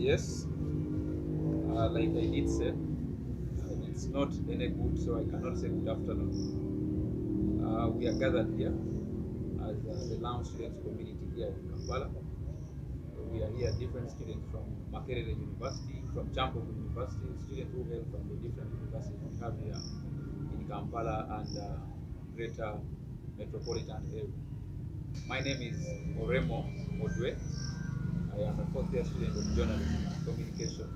Yes, like I did say, it's not any good, so I cannot say good afternoon. We are gathered here as the Lango students community here in Kampala. We are here, different students from Makerere University, from Champo University, students who hail from the different universities we have here in Kampala and greater metropolitan area. My name is Oremo Odwe. I am a fourth year student of journalism and communication,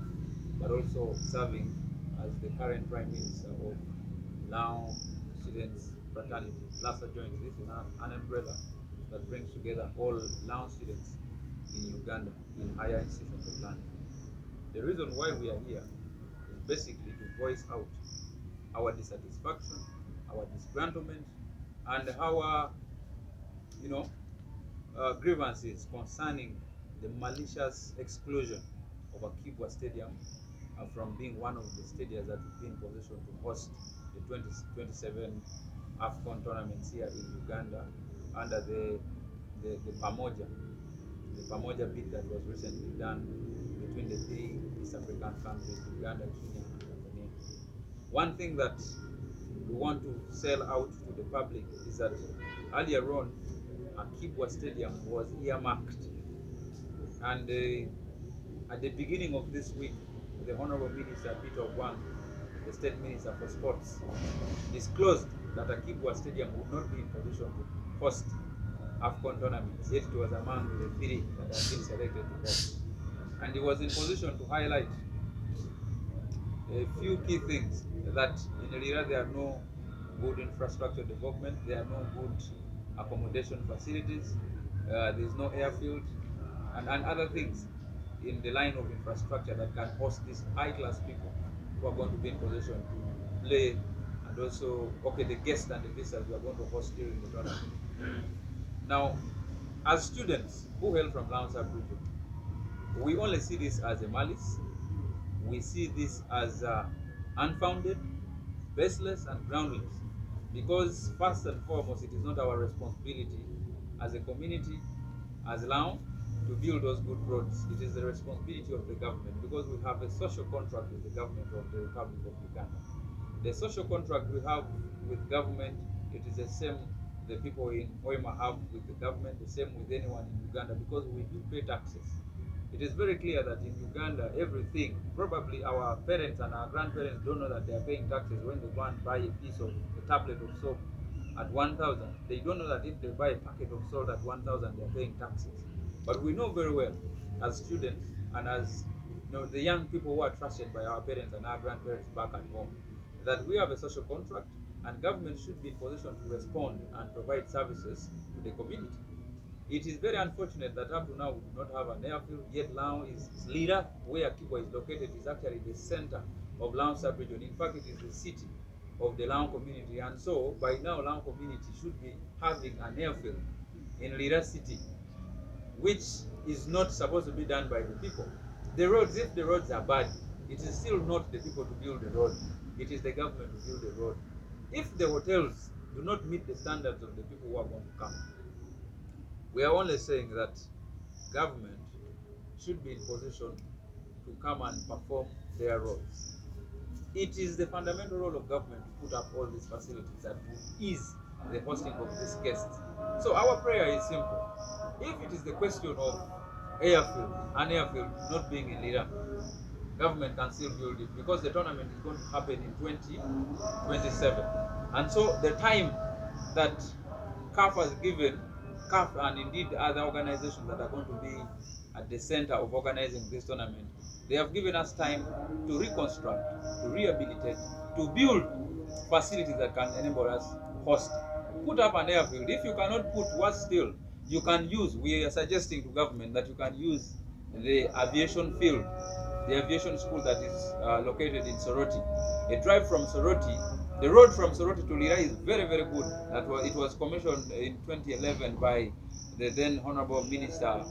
but also serving as the current Prime Minister of Lao Students Fraternity. LASA joins this in an umbrella that brings together all Lao students in Uganda in higher institutions of learning. The reason why we are here is basically to voice out our dissatisfaction, our disgruntlement, and our, you know, grievances concerning the malicious exclusion of Akii Stadium from being one of the stadiums that would be in position to host the 2027 AFCON tournaments here in Uganda under the Pamoja bid that was recently done between the three East African countries, Uganda, Kenya, and Tanzania. One thing that we want to sell out to the public is that earlier on, Akii Stadium was earmarked, and at the beginning of this week, the Honorable Minister Peter Wang, the State Minister for Sports, disclosed that Akii Stadium would not be in position to host AFCON tournaments, yet it was among the three that have been selected to host. And he was in position to highlight a few key things: that in Lira there are no good infrastructure development, there are no good accommodation facilities, there is no airfield, and other things in the line of infrastructure that can host these high-class people who are going to be in position to play, and also, okay, the guests and the visitors we are going to host during the tournament. Now, as students who hail from Lango region, we only see this as a malice. We see this as unfounded, baseless, and groundless. Because first and foremost, it is not our responsibility as a community, as Lao, to build those good roads. It is the responsibility of the government, because we have a social contract with the government of the Republic of Uganda. The social contract we have with government, it is the same the people in Hoima have with the government, the same with anyone in Uganda, because we do pay taxes. It is very clear that in Uganda, everything, probably our parents and our grandparents don't know that they are paying taxes when they go and buy a tablet of soap at 1,000. They don't know that if they buy a packet of salt at 1,000, they are paying taxes. But we know very well, as students and as the young people who are trusted by our parents and our grandparents back at home, that we have a social contract, and government should be in position to respond and provide services to the community. It is very unfortunate that up to now we do not have an airfield, yet Lao is Lira, where Akii is located, is actually the center of Lao sub-region. In fact, it is the city of the Lao community, and so by now Lao community should be having an airfield in Lira city, which is not supposed to be done by the people. The roads, if the roads are bad, it is still not the people to build the road. It is the government to build the road. If the hotels do not meet the standards of the people who are going to come, we are only saying that government should be in position to come and perform their roles. It is the fundamental role of government to put up all these facilities that would ease the hosting of these guests. So our prayer is simple. If it is the question of an airfield not being in Lira, government can still build it, because the tournament is going to happen in 2027. And so the time that CAF has given, CAF and indeed other organizations that are going to be at the center of organizing this tournament, they have given us time to reconstruct, to rehabilitate, to build facilities that can enable us host. Put up an airfield. If you cannot put, what's still, you can use, we are suggesting to government that you can use the aviation field, the aviation school that is located in Soroti. A drive from Soroti, the road from Soroti to Lira is very, very good. It was commissioned in 2011 by the then Honorable Minister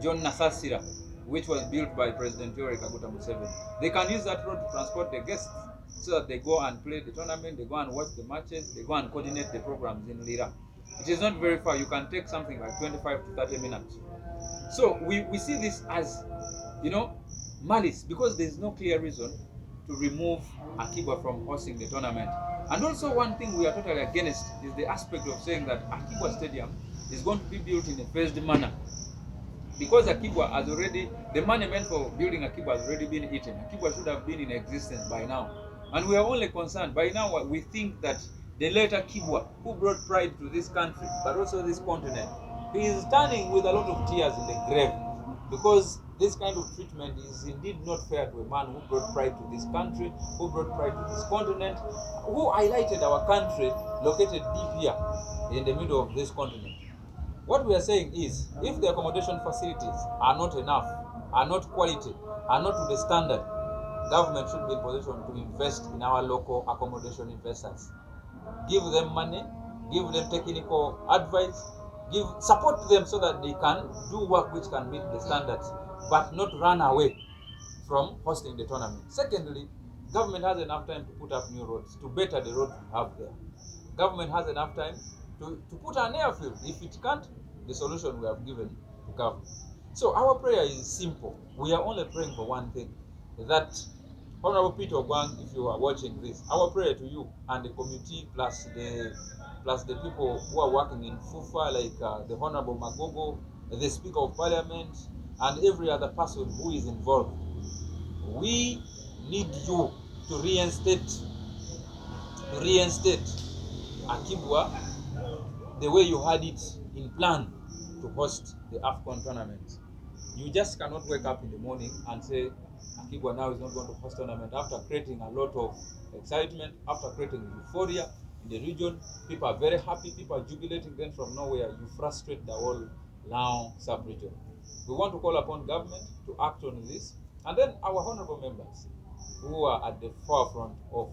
John Nasasira, which was built by President Yoweri Kaguta Museveni. They can use that road to transport the guests, so that they go and play the tournament, they go and watch the matches, they go and coordinate the programs in Lira. It is not very far. You can take something like 25 to 30 minutes. So we see this as malice, because there's no clear reason to remove Akibwa from hosting the tournament. And also one thing we are totally against is the aspect of saying that Akibwa Stadium is going to be built in a phased manner. Because Akibwa has already, the money meant for building Akibwa has already been eaten. Akibwa should have been in existence by now. And we are only concerned, by now we think that the late Akibwa, who brought pride to this country, but also this continent, he is turning with a lot of tears in the grave. Because this kind of treatment is indeed not fair to a man who brought pride to this country, who brought pride to this continent, who highlighted our country located deep here in the middle of this continent. What we are saying is, if the accommodation facilities are not enough, are not quality, are not to the standard, government should be in position to invest in our local accommodation investors. Give them money, give them technical advice, support them so that they can do work which can meet the standards, but not run away from hosting the tournament. Secondly, government has enough time to put up new roads, to better the roads we have there. Government has enough time to put an airfield. If it can't, the solution we have given to government. So our prayer is simple. We are only praying for one thing, that Honorable Peter Ogwang, if you are watching this, our prayer to you and the committee plus the people who are working in FUFA, like the Honorable Magogo, the Speaker of Parliament, and every other person who is involved. We need you to reinstate Akibwa the way you had it in plan to host the AFCON tournament. You just cannot wake up in the morning and say Akibwa now is not going to host tournament after creating a lot of excitement, after creating euphoria in the region. People are very happy, people are jubilating, then from nowhere you frustrate the whole Lao sub-region. We want to call upon government to act on this, and then our honorable members who are at the forefront of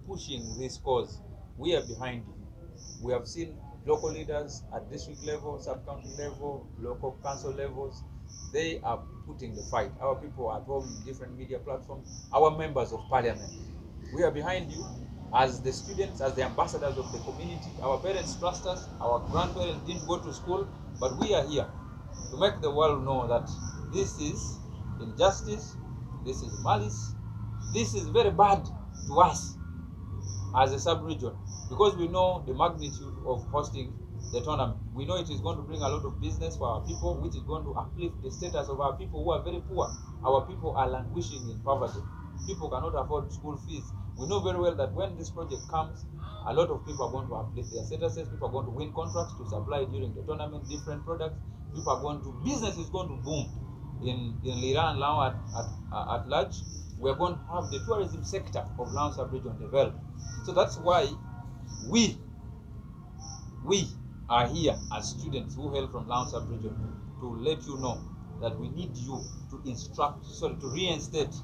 pushing this cause. We are behind you. We have seen local leaders at district level, sub-county level, local council levels. They are putting the fight. Our people at home in different media platforms, our members of parliament. We are behind you as the students, as the ambassadors of the community. Our parents trust us. Our grandparents didn't go to school, but we are here to make the world know that this is injustice, this is malice, this is very bad to us as a sub-region, because we know the magnitude of hosting the tournament. We know it is going to bring a lot of business for our people, which is going to uplift the status of our people who are very poor. Our people are languishing in poverty. People cannot afford school fees. We know very well that when this project comes, a lot of people are going to uplift their statuses. People are going to win contracts to supply during the tournament different products. People are going to, business is going to boom in Lira and Lao at large. We are going to have the tourism sector of Lao sub-region developed. So that's why we are here as students who hail from Lao sub-region to let you know that we need you to reinstate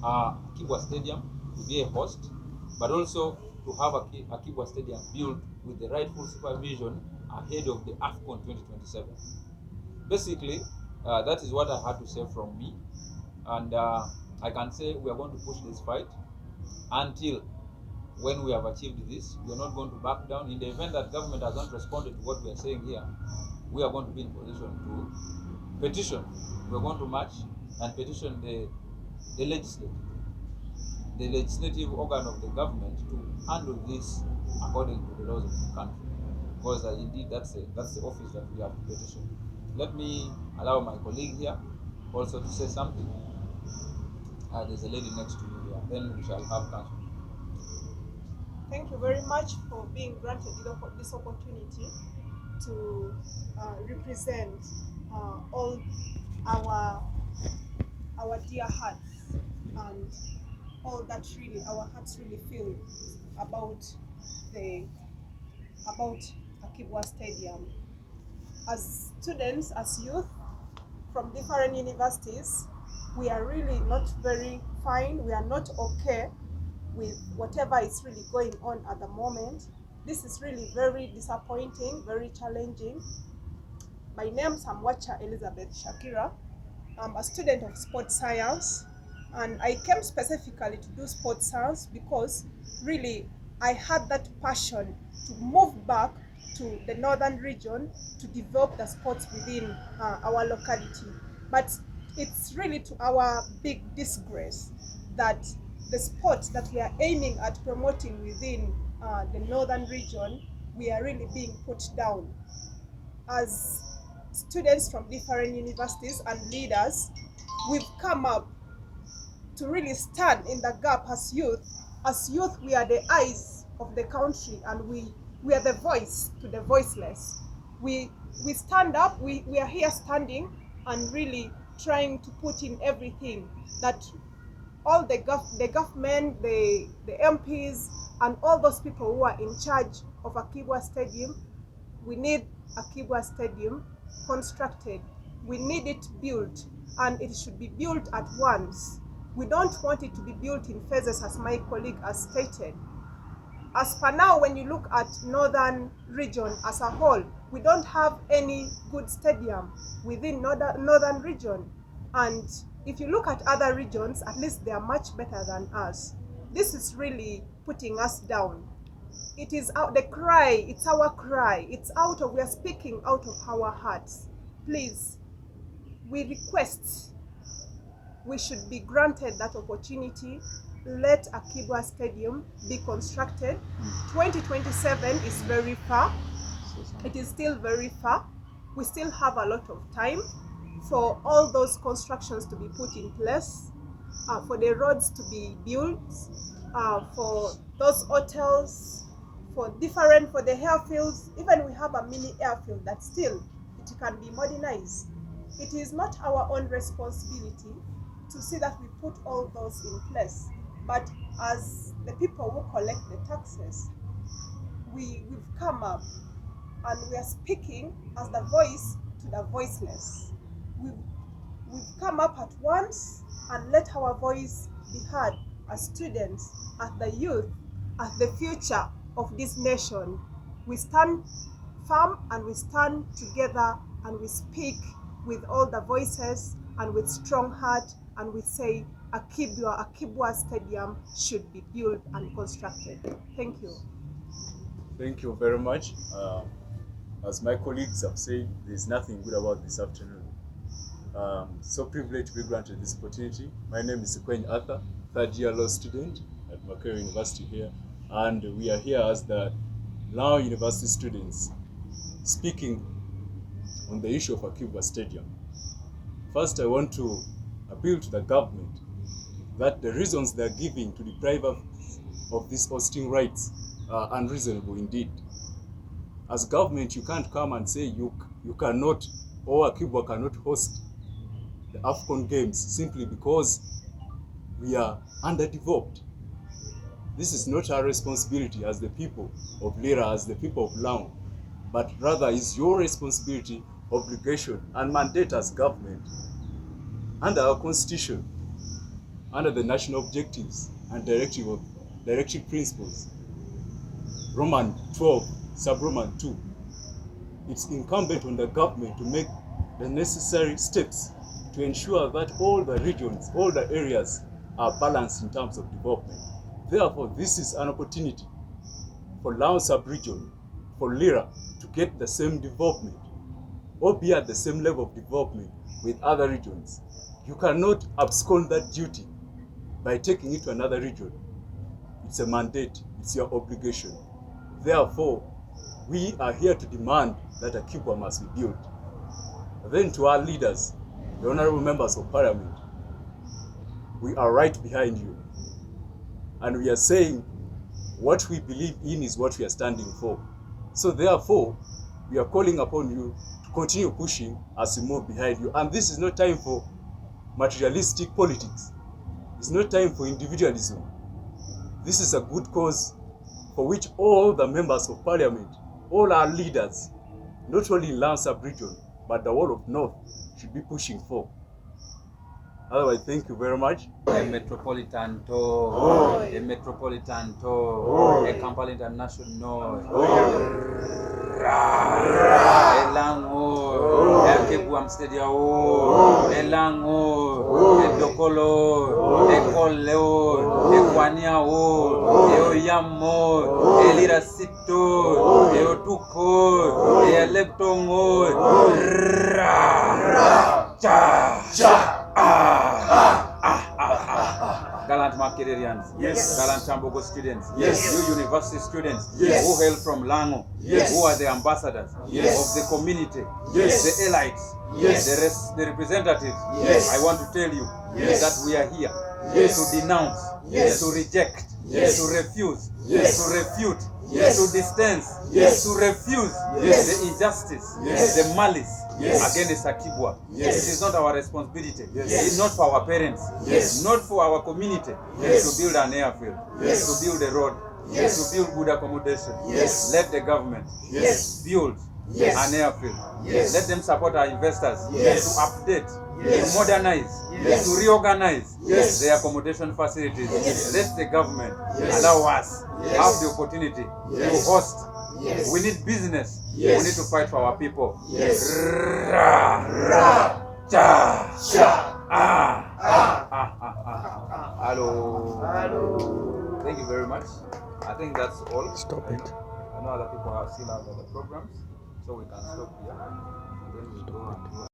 Akibwa Stadium to be a host, but also to have Akibwa Stadium built with the rightful supervision ahead of the AFCON 2027. Basically, that is what I had to say from me, and I can say we are going to push this fight until when we have achieved this. We are not going to back down. In the event that government has not responded to what we are saying here, we are going to be in position to petition. We are going to march and petition the legislative organ of the government to handle this according to the laws of the country, because indeed that's the office that we have to petition. Let me allow my colleague here also to say something. There's a lady next to you here. Then we shall have counsel. Thank you very much for being granted this opportunity to represent all our dear hearts and all that really our hearts really feel about Akibwa Stadium. As students, as youth from different universities, we are really not very fine. We are not okay with whatever is really going on at the moment. This is really very disappointing, very challenging. My name is Amwacha Elizabeth Shakira. I'm a student of sports science, and I came specifically to do sports science because really I had that passion to move back to the northern region to develop the sports within our locality. But it's really to our big disgrace that the sport that we are aiming at promoting within the northern region, we are really being put down. As students from different universities and leaders, we've come up to really stand in the gap as youth. As youth, we are the eyes of the country, and we are the voice to the voiceless. We stand up, we are here standing and really trying to put in everything that all the government, the MPs, and all those people who are in charge of Akii Stadium. We need Akii Stadium constructed. We need it built, and it should be built at once. We don't want it to be built in phases, as my colleague has stated. As for now, when you look at northern region as a whole, we don't have any good stadium within northern region. And if you look at other regions, at least they are much better than us. This is really putting us down. It is out the cry, it's our cry. It's out of, we are speaking out of our hearts. Please, we request we should be granted that opportunity. Let Akii Stadium be constructed. 2027 is very far. It is still very far. We still have a lot of time for all those constructions to be put in place, for the roads to be built, for those hotels, for the airfields. Even we have a mini airfield that still it can be modernized. It is not our own responsibility to see that we put all those in place, but as the people who collect the taxes, we've come up and we are speaking as the voice to the voiceless. We've come up at once and let our voice be heard as students, as the youth, as the future of this nation. We stand firm and we stand together and we speak with all the voices and with strong heart, and we say Akii Stadium should be built and constructed. Thank you. Thank you very much. As my colleagues have said, there's nothing good about this afternoon. So privileged to be granted this opportunity. My name is Akii, third-year law student at Makerere University here, and we are here as the Lango University students speaking on the issue of Akii Stadium. First, I want to appeal to the government that the reasons they're giving to deprive us of these hosting rights are unreasonable indeed. As government, you can't come and say you cannot, or Akii cannot host the AFCON games simply because we are underdeveloped. This is not our responsibility as the people of Lira, as the people of Lango, but rather is your responsibility, obligation, and mandate as government under our constitution, under the national objectives and directive principles, Roman 12, sub-Roman 2. It's incumbent on the government to make the necessary steps to ensure that all the regions, all the areas are balanced in terms of development. Therefore, this is an opportunity for Lango sub-region, for Lira, to get the same development or be at the same level of development with other regions. You cannot abscond that duty by taking it to another region. It's a mandate, it's your obligation. Therefore, we are here to demand that Akii must be built. Then to our leaders, the honorable members of parliament, we are right behind you. And we are saying what we believe in is what we are standing for. So therefore, we are calling upon you to continue pushing as we move behind you. And this is not time for materialistic politics. It's not time for individualism. This is a good cause for which all the members of parliament, all our leaders, not only in Lango sub-region, but the whole of North, should be pushing for. Otherwise, thank you very much. A metropolitan tour, a metropolitan tour, a Kampala International, a Lango, a Akii Stadium, a Lango, a Dokolo, a Koleo, a Kwaniao, a Oyamo, a Lirasito, a Otuko, a Leptongo, cha cha. Gallant Makererians, Yes. gallant Tambogo students, Yes. you university students Yes. who hail from Lango, Yes. who are the ambassadors Yes. of the community, Yes. the elites, Yes. the representatives. Yes. I want to tell you Yes. that we are here Yes. to denounce, Yes. to reject, Yes. to refuse, Yes. to refute, Yes. to distance, Yes. to refuse Yes. the injustice, Yes. the malice Yes. against Akibwa. Yes. It is not our responsibility. Yes. It's not for our parents. Yes. Not for our community Yes. to build an airfield, Yes. to build a road, Yes. to build good accommodation. Yes. Let the government Yes. build Yes. an airfield. Yes. Let them support our investors Yes. to update, Yes. to modernize, Yes. to reorganize Yes. their accommodation facilities. Yes. Let the government Yes. allow us Yes. have the opportunity Yes. to host. Yes. We need business. Yes. We need to fight for our people. Yes. Ra, Ra. cha, Cha. ah, Ah. Hello. Hello. Thank you very much. I think that's all. Stop it. I know other people still have other programs, so we can stop here. And then we'll go.